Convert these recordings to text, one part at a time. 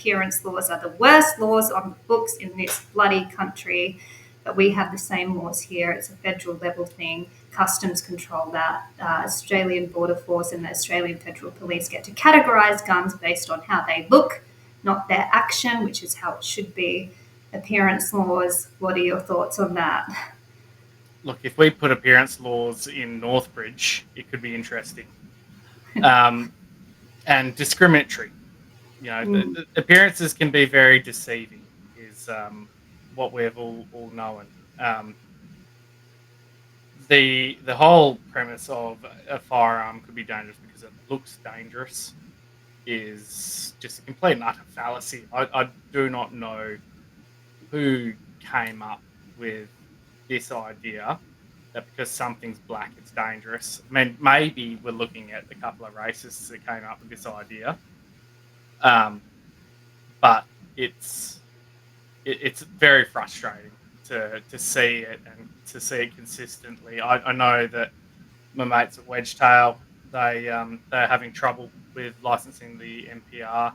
appearance laws are the worst laws on the books in this bloody country. But we have the same laws here. It's a federal level thing. Customs control that. Australian Border Force and the Australian Federal Police get to categorise guns based on how they look, not their action, which is how it should be. Appearance laws, what are your thoughts on that? Look, if we put appearance laws in Northbridge, it could be interesting. And discriminatory. The appearances can be very deceiving, is what we've all known. The whole premise of a firearm could be dangerous because it looks dangerous is just a complete and utter fallacy. I do not know who came up with this idea that because something's black, it's dangerous. I mean, maybe we're looking at a couple of racists that came up with this idea, but it's very frustrating to see it and to see it consistently. I know that my mates at Wedgetail, they're having trouble with licensing the MPR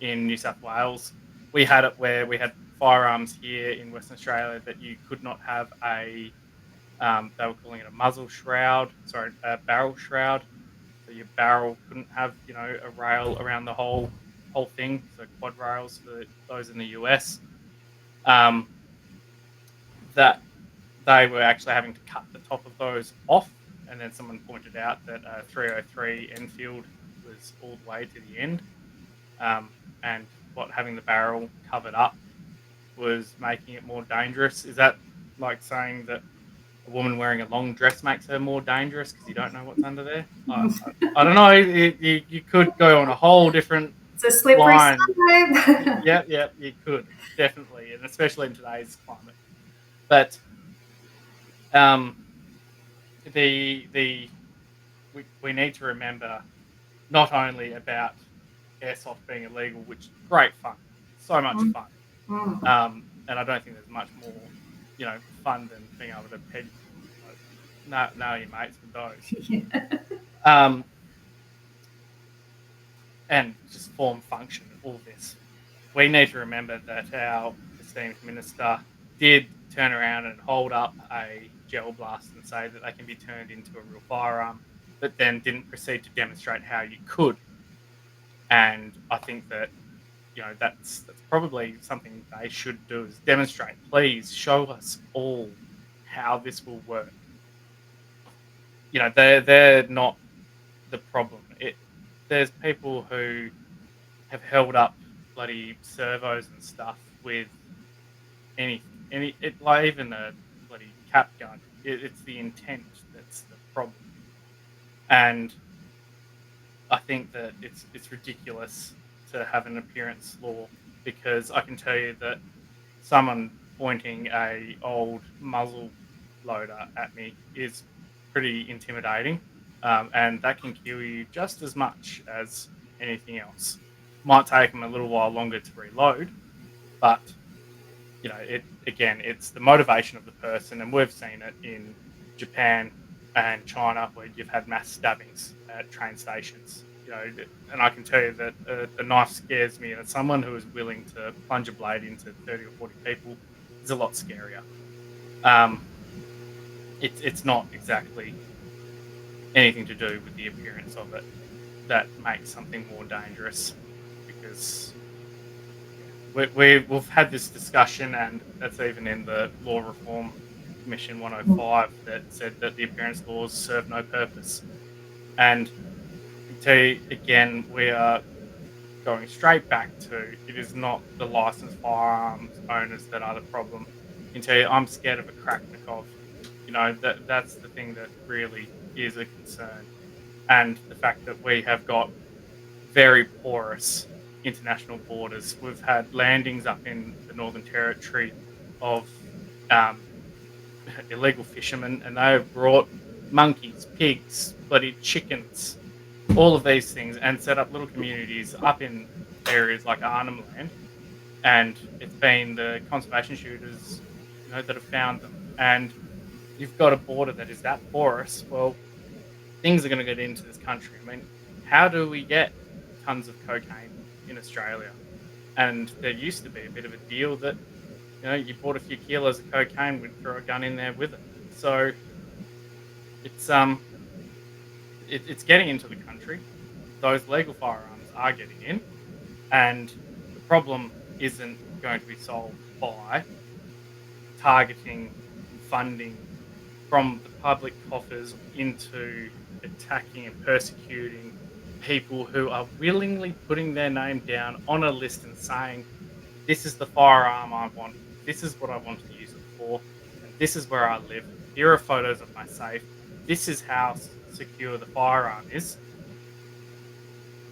in New South Wales. We had it where we had firearms here in Western Australia that you could not have a they were calling it a a barrel shroud. So your barrel couldn't have, a rail around the whole thing. So quad rails for those in the US. That they were actually having to cut the top of those off, and then someone pointed out that a 303 Enfield was all the way to the end, and having the barrel covered up was making it more dangerous. Is that like saying that a woman wearing a long dress makes her more dangerous because you don't know what's under there? I don't know. You could go on a whole different It's a slippery line. slope. Yeah, you could definitely, and especially in today's climate. But we need to remember not only about airsoft being illegal, which is great fun, so much fun, and I don't think there's much more, fun than being able to peg your mates with those. And just form function, all this. We need to remember that our esteemed minister did turn around and hold up a gel blast and say that they can be turned into a real firearm, but then didn't proceed to demonstrate how you could. And I think that, that's probably something they should do, is demonstrate. Please show us all how this will work. They're not the problem. There's people who have held up bloody servos and stuff with like even a bloody cap gun. It's the intent that's the problem, and I think that it's ridiculous to have an appearance law, because I can tell you that someone pointing a old muzzle loader at me is pretty intimidating, and that can kill you just as much as anything else. Might take them a little while longer to reload, but it's the motivation of the person, and we've seen it in Japan and China where you've had mass stabbings at train stations. And I can tell you that a knife scares me, and someone who is willing to plunge a blade into 30 or 40 people is a lot scarier. It's not exactly anything to do with the appearance of it that makes something more dangerous, because we've had this discussion, and that's even in the Law Reform Commission 105 that said that the appearance laws serve no purpose. And I tell you again, we are going straight back to, it is not the licensed firearms owners that are the problem. I can tell you, I'm scared of a Kraknikov. That's the thing that really is a concern. And the fact that we have got very porous international borders. We've had landings up in the Northern Territory of illegal fishermen, and they have brought monkeys, pigs, bloody chickens, all of these things, and set up little communities up in areas like Arnhem Land. And it's been the conservation shooters, that have found them. And you've got a border that is that porous. Well, things are going to get into this country. I mean, how do we get tons of cocaine in Australia. And there used to be a bit of a deal that, you bought a few kilos of cocaine, we'd throw a gun in there with it. So it's it's getting into the country. Those legal firearms are getting in, and the problem isn't going to be solved by targeting funding from the public coffers into attacking and persecuting people who are willingly putting their name down on a list and saying, this is the firearm I want, this is what I want to use it for, and this is where I live. Here are photos of my safe. This is how secure the firearm is.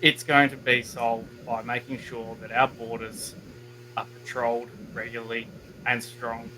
It's going to be solved by making sure that our borders are patrolled regularly and strong,